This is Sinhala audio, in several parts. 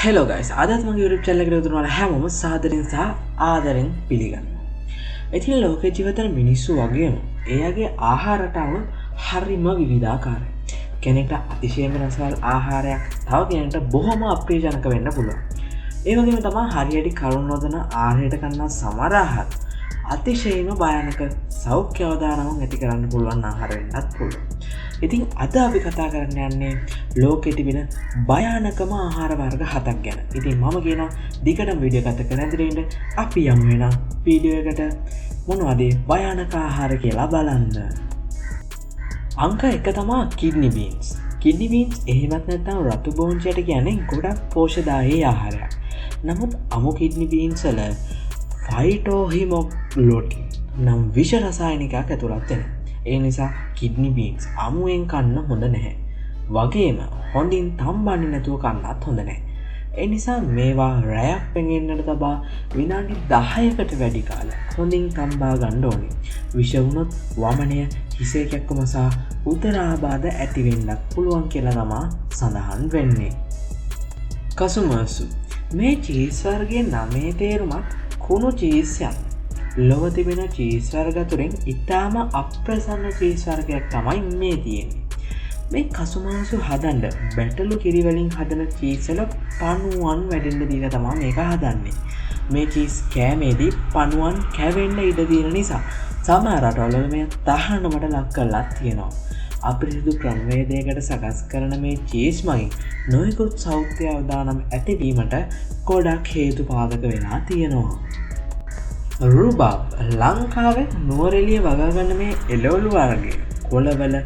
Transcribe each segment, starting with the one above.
හෙලෝ ගයිස් අදත් මගේ YouTube channel එකට උතුරන හැමෝම සාදරයෙන් සහ ආදරෙන් පිළිගන්නවා. ඉතින් ලෝකේ ජීවිතන මිනිස්සු වගේම එයාගේ ආහාර රටාව හරිම විවිධාකාරයි. කෙනෙක්ට අතිශයින්ම රසවත් ආහාරයක් තව කෙනෙක්ට බොහොම අප්‍රියජනක වෙන්න පුළුවන්. ඒ වගේම තමයි හරියට කරුණ නොදෙන ආහාරයට කන්න සමහර ආහාර අතිශයින්ම භයානක සෞඛ්‍ය අවදානමක් ඇති කරන්න පුළුවන් ආහාර වෙන්නත් පුළුවන්. ඉතින් අද අපි කතා කරන්න යන්නේ ලෝකෙ තිබෙන භයානකම ආහාර වර්ග 7ක් ගැන. ඉතින් මම කියනවා දිගටම වීඩියෝ එකත් එක්ක නැදිරින්න අපි යමු වෙන වීඩියෝ එකට මොනවද භයානක ආහාර කියලා බලන්න. අංක 1 තමයි කිඩ්නි බීන්ස්. කිඩ්නි බීන්ස් එහෙමත් නැත්නම් රතු බෝංචියට කියන්නේ ගොඩක් පෝෂ්‍යදායී ආහාරයක්. නමුත් අමු කිඩ්නි බීන්ස් වල ෆයිටෝහිමොග්ලුටින් නම් විෂ රසායනිකයක් ඇතුළත් වෙනවා. ඒ නිසා කිඩ්නි බීන්ස් අමුවෙන් කන්න හොඳ නැහැ. වගේම හොඳින් තම්බන්නේ නැතුව කන්නත් හොඳ නැහැ. ඒ නිසා මේවා රැයක් පෙඟෙන්නට තබා විනාඩි 10කට වැඩි කාලයක් හොඳින් තම්බා ගන්න ඕනේ. විෂ වුණොත් වමනය, හිසේ කැක්කුම සහ උදරාබාධ ඇති වෙන්නත් පුළුවන් කියලා තමයි සඳහන් වෙන්නේ. කසුමාසු මේ චීස් වර්ගයේ නමේ තේරුමක් කුණු චීස් යන. ලොව තිබෙන චීස් වර්ග තුරින් ඉතාම අප්‍රසන්න චීස් වර්ගයක් තමයි මේ තියෙන්නේ. මේ කසුමාසු හදන්න බැටළු කිරි වලින් හදන චීස් වල පණුවන් වැඩෙන්න දීලා තමයි මේක හදන්නේ. මේ චීස් කෑමේදී පණුවන් කැවෙන්න ඉඩ තියෙන නිසා සමහර රටවල මේ තහනමට ලක් කරලා තියෙනවා. අපිරිසිදු ක්‍රමවේදයකට සකස් කරන මේ චීස් මගින් නොයෙකුත් සෞඛ්‍ය අවදානම් ඇතිවීමට ගොඩක් හේතු පාදක වෙලා තියෙනවා. රුබබ් ලංකාවේ නුවරඑළිය වගාගන්න මේ එළවලු වර්ගයේ කොළවල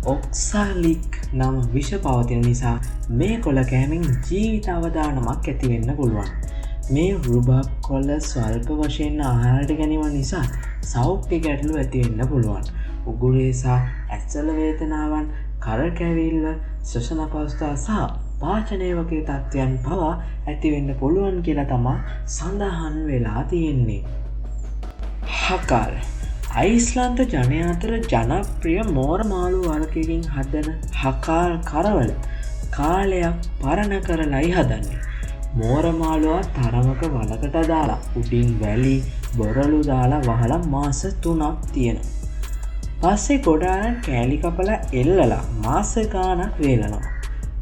ඔක්සාලික් නම් විෂ පවතින නිසා මේ කොළ කෑමෙන් ජීවිත අවදානමක් ඇති වෙන්න පුළුවන්. මේ රුබබ් කොළ ස්වල්ප වශයෙන් ආහාරයට ගැනීම නිසා සෞඛ්‍ය ගැටලු ඇති වෙන්න පුළුවන්. උගුරේ සහ ඇස්වල වේදනාවන්, කරකැවිල්ල, ශ්වසන අපහසුතාව සහ පාචනය වගේ තත්ත්වයන් පවා ඇති වෙන්න පුළුවන් කියලා තමයි සඳහන් වෙලා තියෙන්නේ. හකාල් අයිස්ලන්ත ජනයා අතර ජනප්‍රිය මෝර මාළු වර්ගයකින් හදන හකාල් කරවල කාලයක් පරණ කරලයි හදන්නේ. මෝර මාළුවා තරමක වලකට දාලා උඩින් වැලි බොරළු දාලා වහලා මාස 3ක් තියෙනවා. පස්සේ ගොඩාරන් කෑලි කපලා එල්ලලා මාස ගාණක් වේලනවා.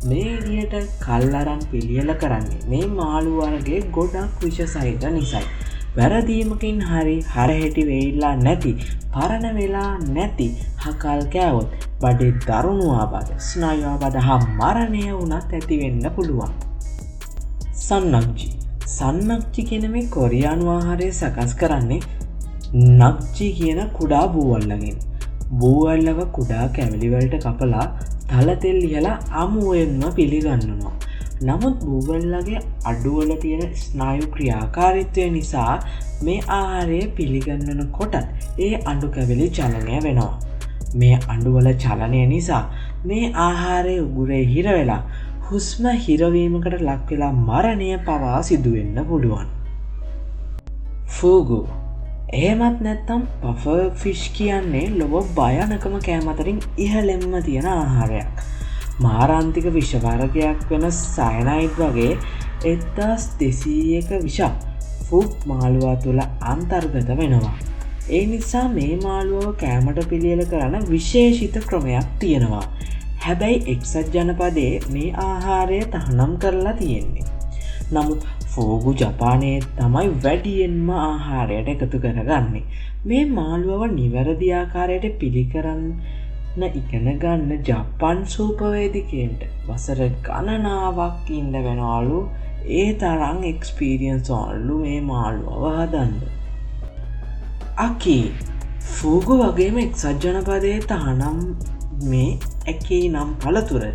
මේ විදියට කල් අරන් පිළියෙල කරන්නේ මේ මාළු වර්ගයේ ගොඩක් විෂ සහිත නිසායි. වැරදීමකින් හරි හරහෙටි වෙයිලා නැති පරණ වෙලා නැති හකල් කෑවොත් බඩේ දරුණු ආබාධ, ස්නායු ආබාධ හා මරණය වුණත් ඇති වෙන්න පුළුවන්. සන්නක්ජි කියන මේ කොරියානු ආහාරය සකස් කරන්නේ නක්ජි කියන කුඩා බූවල්ලකින්. බූවල්ලව කුඩා කැවිලි වලට කපලා තල තෙල් ලියලා අමුවෙන්ම පිළිගන්නවා. නමුත් බූවල්ලගේ අඩුවල තියෙන ස්නායු ක්‍රියාකාරීත්වය නිසා මේ ආහාරය පිළිගන්නන කොටත් ඒ අඩු කැවිලි චලනය වෙනවා. මේ අඩුවල චලනය නිසා මේ ආහාරය උගුරේ හිර වෙලා හුස්ම හිරවීමකට ලක් වෙලා මරණය පවා සිදුවෙන්න පුළුවන්. ෆූගු එහෙමත් නැත්තම් පෆර් ෆිෂ් කියන්නේ ලොව භයානකම කෑම අතරින් ඉහළෙන්ම තියෙන ආහාරයක්. මාරාන්තික විෂ වර්ගයක් වෙන සයනයිඩ් වගේ 1200ක විෂක් ෆුග් මාළුවා තුළ අන්තර්ගත වෙනවා. ඒ නිසා මේ මාළුවව කෑමට පිළියෙල කරන විශේෂිත ක්‍රමයක් තියෙනවා. හැබැයි එක්සත් ජනපදයේ මේ ආහාරය තහනම් කරලා තියෙන්නේ. නමුත් ෆෝගු ජපානයේ තමයි වැඩියෙන්ම ආහාරයට එකතු කරගන්නේ. මේ මාළුවව නිවැරදි ආකාරයට පිළිකරන්න ඉගෙන ගන්න ජපාන් සූපවේදිකයන්ට වසර ගණනාවක් ඉන්න වෙනවලු. ඒ තරම් එක්ස්පීරියන්ස් ඔන්ලු මේ මාළුවව හදන්න. අකී ෆූගු වගේම එක්සත් ජනපදයේ තහනම් මේ ඇකී නම් පළතුර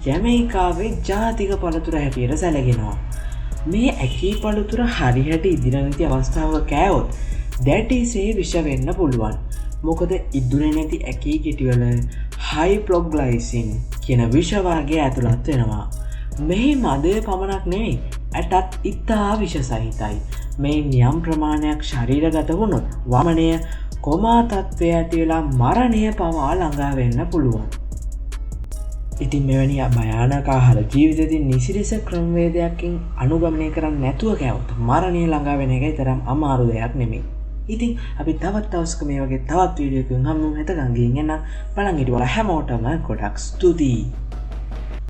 ජැමයිකාවේ ජාතික පළතුර හැටියට සැලකෙනවා. මේ ඇකී පළතුර හරිහැට ඉදිරියනති අවස්ථාව කෑවොත් දැටිසේ විෂ වෙන්න පුළුවන්. මොකද ඉදුරේ නැති ඇකී කෙටිවල හයිප්ලොග්ලයිසින් කියන විෂ වර්ගය ඇතුළත් වෙනවා. මෙහි මදය පමණක් නෙවෙයි ඇටත් ඉතා විෂ සහිතයි. මේ නියම් ප්‍රමාණයක් ශරීරගත වුණොත් වමනය කොමා තත්ත්වය ඇති වෙලා මරණය පවා ළඟා වෙන්න පුළුවන්. ඉතින් මෙවැනි භයානකාහර ජීවිතතින් නිසිරිස ක්‍රමවේදයක්කින් අනුගමනය කරන්න නැතුව කැවත මරණය ළඟා වෙන එකයි තරම් අමාරු දෙයක් නෙමේ. ඉතින් අපි තවත් අවස්ක මේ වගේ තවත් වීඩියකුන් හම්ම හැතගන්ගේ එන්න බලංගිට වල හැමෝටම ගොඩක් ස්තුතියි.